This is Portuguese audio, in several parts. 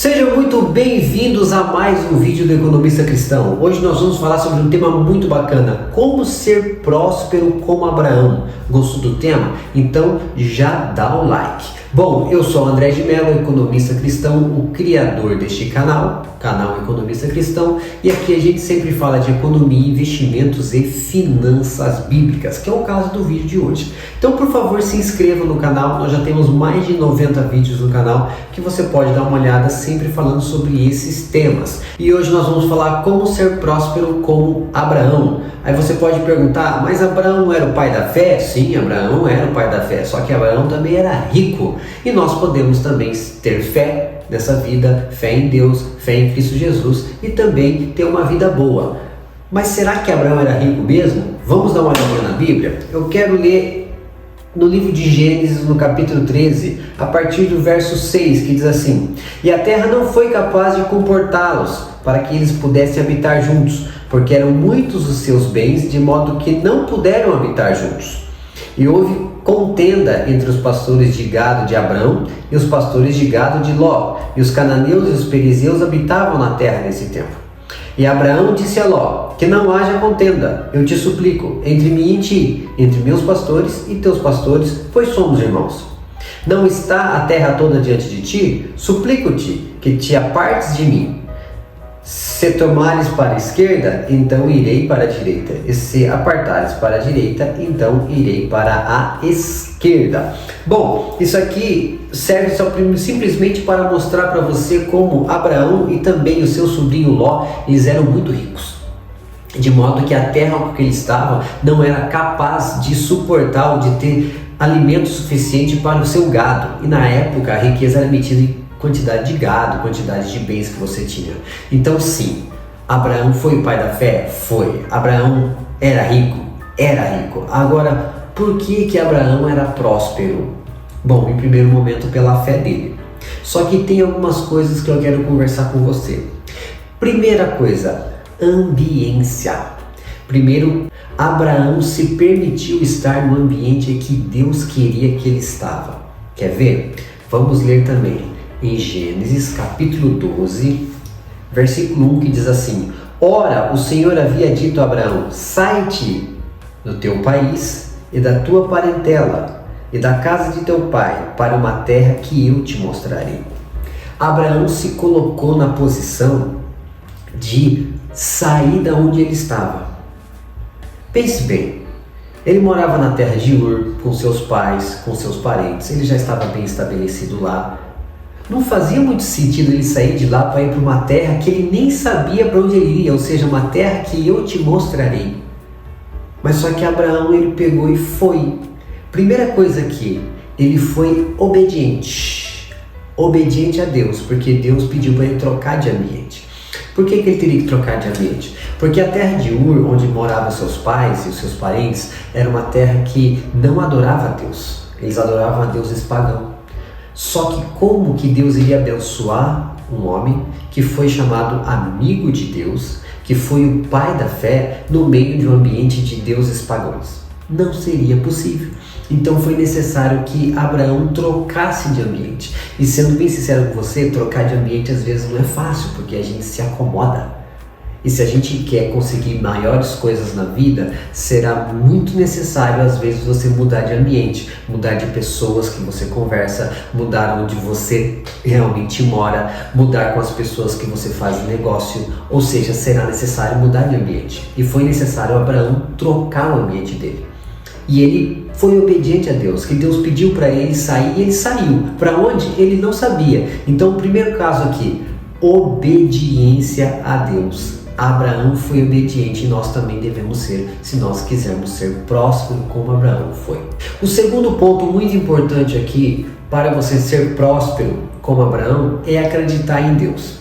Sejam muito bem-vindos a mais um vídeo do Economista Cristão. Hoje nós vamos falar sobre um tema muito bacana: como ser próspero como Abraão. Gostou do tema? Então já dá o like. Bom, eu sou André de Mello, economista cristão, o criador deste canal Economista Cristão, e aqui a gente sempre fala de economia, investimentos e finanças bíblicas, que é o caso do vídeo de hoje. Então, por favor, se inscreva no canal, nós já temos mais de 90 vídeos no canal que você pode dar uma olhada, sempre falando sobre esses temas. E hoje nós vamos falar como ser próspero como Abraão. Aí você pode perguntar, mas Abraão era o pai da fé? Sim, Abraão era o pai da fé, só que Abraão também era rico. E nós podemos também ter fé nessa vida, fé em Deus, fé em Cristo Jesus e também ter uma vida boa. Mas será que Abraão era rico mesmo? Vamos dar uma olhadinha na Bíblia? Eu quero ler no livro de Gênesis, no capítulo 13, a partir do verso 6, que diz assim: E a terra não foi capaz de comportá-los, para que eles pudessem habitar juntos, porque eram muitos os seus bens, de modo que não puderam habitar juntos. E houve contenda entre os pastores de gado de Abrão e os pastores de gado de Ló, e os cananeus e os perizeus habitavam na terra nesse tempo. E Abraão disse a Ló: que não haja contenda, eu te suplico, entre mim e ti, entre meus pastores e teus pastores, pois somos irmãos. Não está a terra toda diante de ti? Suplico-te que te apartes de mim. Se tomares para a esquerda, então irei para a direita, e se apartares para a direita, então irei para a esquerda. Bom, isso aqui serve simplesmente para mostrar para você como Abraão e também o seu sobrinho Ló, eles eram muito ricos, de modo que a terra que eles estavam não era capaz de suportar ou de ter alimento suficiente para o seu gado, e na época a riqueza era medida em quantidade de gado, quantidade de bens que você tinha. Então sim, Abraão foi o pai da fé? Foi. Abraão era rico? Era rico. Agora, por que Abraão era próspero? Bom, em primeiro momento pela fé dele. Só que tem algumas coisas que eu quero conversar com você. Primeira coisa, ambiência. Primeiro, Abraão se permitiu estar no ambiente que Deus queria que ele estava. Quer ver? Vamos ler também em Gênesis capítulo 12, versículo 1, que diz assim: Ora, o Senhor havia dito a Abraão: sai-te do teu país e da tua parentela e da casa de teu pai para uma terra que eu te mostrarei. Abraão se colocou na posição de sair da onde ele estava. Pense bem, ele morava na terra de Ur com seus pais, com seus parentes, ele já estava bem estabelecido lá. Não fazia muito sentido ele sair de lá para ir para uma terra que ele nem sabia para onde ele iria, ou seja, uma terra que eu te mostrarei. Mas só que Abraão, ele pegou e foi. Primeira coisa aqui, ele foi obediente a Deus, porque Deus pediu para ele trocar de ambiente. Por que ele teria que trocar de ambiente? Porque a terra de Ur, onde moravam seus pais e os seus parentes, era uma terra que não adorava a Deus. Eles adoravam a deuses pagãos. Só que como que Deus iria abençoar um homem que foi chamado amigo de Deus, que foi o pai da fé, no meio de um ambiente de deuses pagãos? Não seria possível. Então foi necessário que Abraão trocasse de ambiente. E sendo bem sincero com você, trocar de ambiente às vezes não é fácil, porque a gente se acomoda. E se a gente quer conseguir maiores coisas na vida, será muito necessário às vezes você mudar de ambiente, mudar de pessoas que você conversa, mudar onde você realmente mora, mudar com as pessoas que você faz o negócio, ou seja, será necessário mudar de ambiente. E foi necessário Abraão trocar o ambiente dele. E ele foi obediente a Deus, que Deus pediu para ele sair e ele saiu. Para onde? Ele não sabia. Então, o primeiro caso aqui, obediência a Deus. Abraão foi obediente e nós também devemos ser, se nós quisermos ser prósperos como Abraão foi. O segundo ponto muito importante aqui para você ser próspero como Abraão é acreditar em Deus.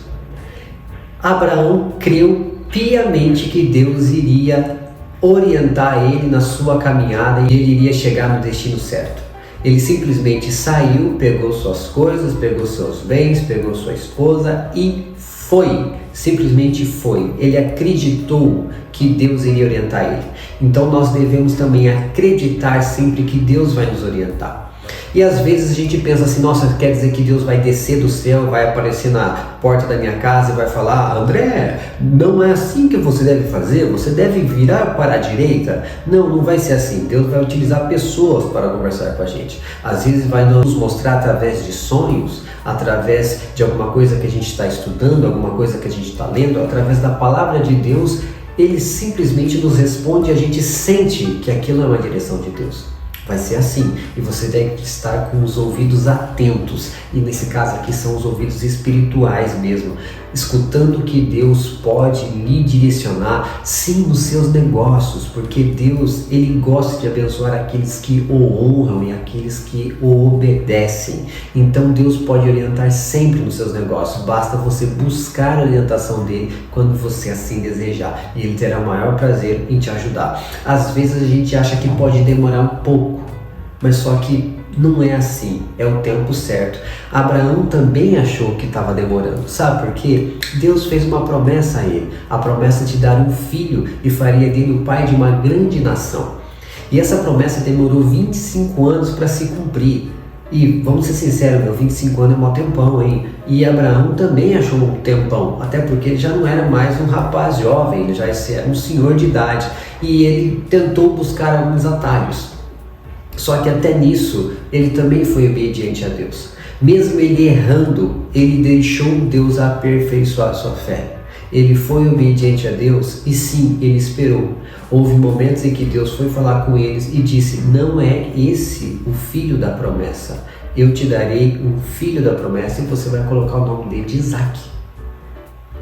Abraão creu piamente que Deus iria orientar ele na sua caminhada e ele iria chegar no destino certo. Ele simplesmente saiu, pegou suas coisas, pegou seus bens, pegou sua esposa e foi. Simplesmente foi. Ele acreditou que Deus iria orientar ele. Então nós devemos também acreditar sempre que Deus vai nos orientar. E às vezes a gente pensa assim, nossa, quer dizer que Deus vai descer do céu, vai aparecer na porta da minha casa e vai falar: André, não é assim que você deve fazer, você deve virar para a direita. Não, não vai ser assim. Deus vai utilizar pessoas para conversar com a gente. Às vezes vai nos mostrar através de sonhos, através de alguma coisa que a gente está estudando, alguma coisa que a gente está lendo, através da palavra de Deus. Ele simplesmente nos responde e a gente sente que aquilo é uma direção de Deus. Vai ser assim, e você deve estar com os ouvidos atentos, e nesse caso aqui são os ouvidos espirituais mesmo, escutando que Deus pode lhe direcionar, sim, nos seus negócios, porque Deus, Ele gosta de abençoar aqueles que o honram e aqueles que o obedecem. Então Deus pode orientar sempre nos seus negócios, basta você buscar a orientação dele quando você assim desejar, e Ele terá o maior prazer em te ajudar. Às vezes a gente acha que pode demorar um pouco, mas só que não é assim, é o tempo certo. Abraão também achou que estava demorando, sabe por quê? Deus fez uma promessa a ele, a promessa de dar um filho e faria dele o pai de uma grande nação. E essa promessa demorou 25 anos para se cumprir. E vamos ser sinceros, 25 anos é um tempão, hein? E Abraão também achou um tempão, até porque ele já não era mais um rapaz jovem, ele já era um senhor de idade. E ele tentou buscar alguns atalhos. Só que até nisso, ele também foi obediente a Deus. Mesmo ele errando, ele deixou Deus aperfeiçoar sua fé. Ele foi obediente a Deus e sim, ele esperou. Houve momentos em que Deus foi falar com eles e disse: não é esse o filho da promessa. Eu te darei um filho da promessa e você vai colocar o nome dele de Isaac.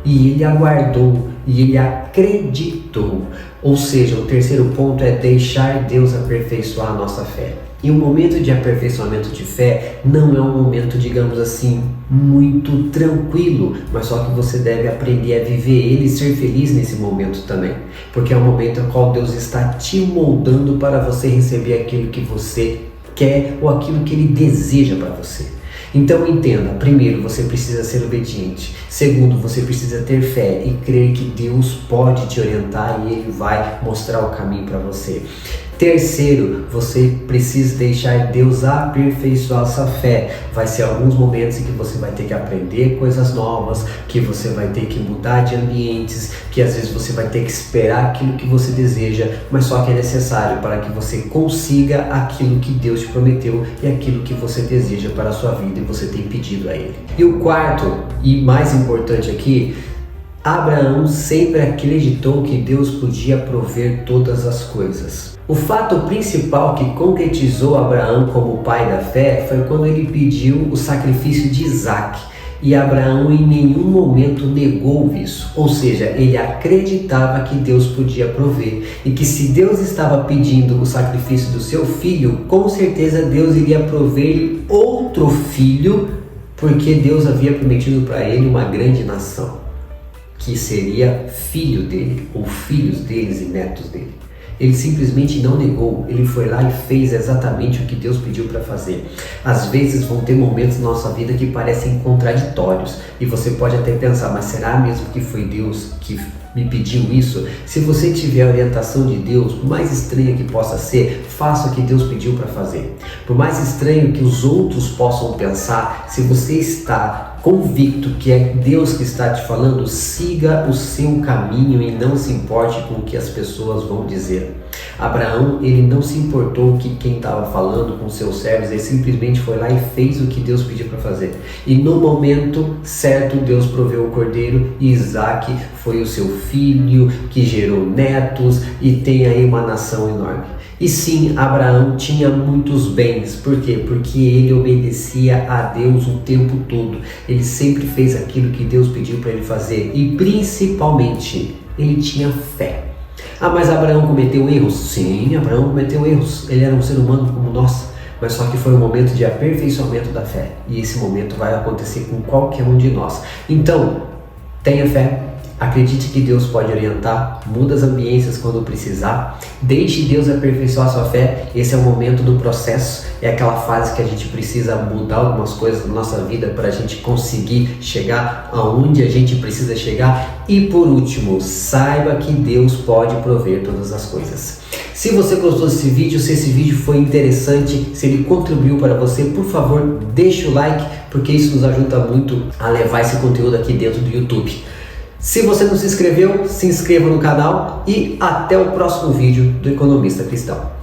E ele aguardou e ele acreditou. Ou seja, o terceiro ponto é deixar Deus aperfeiçoar a nossa fé. E o momento de aperfeiçoamento de fé não é um momento, digamos assim, muito tranquilo, mas só que você deve aprender a viver ele e ser feliz nesse momento também. Porque é um momento no qual Deus está te moldando para você receber aquilo que você quer ou aquilo que Ele deseja para você. Então entenda, primeiro, você precisa ser obediente. Segundo, você precisa ter fé e crer que Deus pode te orientar e Ele vai mostrar o caminho para você. Terceiro, você precisa deixar Deus aperfeiçoar sua fé. Vai ser alguns momentos em que você vai ter que aprender coisas novas, que você vai ter que mudar de ambientes, que às vezes você vai ter que esperar aquilo que você deseja, mas só que é necessário para que você consiga aquilo que Deus te prometeu e aquilo que você deseja para a sua vida e você tem pedido a Ele. E o quarto e mais importante aqui, Abraão sempre acreditou que Deus podia prover todas as coisas. O fato principal que concretizou Abraão como pai da fé foi quando ele pediu o sacrifício de Isaac. E Abraão em nenhum momento negou isso, ou seja, ele acreditava que Deus podia prover e que se Deus estava pedindo o sacrifício do seu filho, com certeza Deus iria prover outro filho, porque Deus havia prometido para ele uma grande nação, que seria filho dele, ou filhos deles e netos dele. Ele simplesmente não negou, ele foi lá e fez exatamente o que Deus pediu para fazer. Às vezes vão ter momentos na nossa vida que parecem contraditórios e você pode até pensar, mas será mesmo que foi Deus que me pediu isso? Se você tiver a orientação de Deus, por mais estranha que possa ser, faça o que Deus pediu para fazer. Por mais estranho que os outros possam pensar, se você está convicto que é Deus que está te falando, siga o seu caminho e não se importe com o que as pessoas vão dizer. Abraão, ele não se importou que quem estava falando com seus servos, ele simplesmente foi lá e fez o que Deus pediu para fazer. E no momento certo, Deus proveu o cordeiro e Isaac foi o seu filho, que gerou netos e tem aí uma nação enorme. E sim, Abraão tinha muitos bens. Por quê? Porque ele obedecia a Deus o tempo todo. Ele sempre fez aquilo que Deus pediu para ele fazer. E principalmente, ele tinha fé. Ah, mas Abraão cometeu erros? Sim, Abraão cometeu erros. Ele era um ser humano como nós. Mas só que foi um momento de aperfeiçoamento da fé. E esse momento vai acontecer com qualquer um de nós. Então, tenha fé. Acredite que Deus pode orientar, muda as ambiências quando precisar, deixe Deus aperfeiçoar sua fé. Esse é o momento do processo, é aquela fase que a gente precisa mudar algumas coisas na nossa vida para a gente conseguir chegar aonde a gente precisa chegar. E por último, saiba que Deus pode prover todas as coisas. Se você gostou desse vídeo, se esse vídeo foi interessante, se ele contribuiu para você, por favor, deixe o like, porque isso nos ajuda muito a levar esse conteúdo aqui dentro do YouTube. Se você não se inscreveu, se inscreva no canal e até o próximo vídeo do Economista Cristão.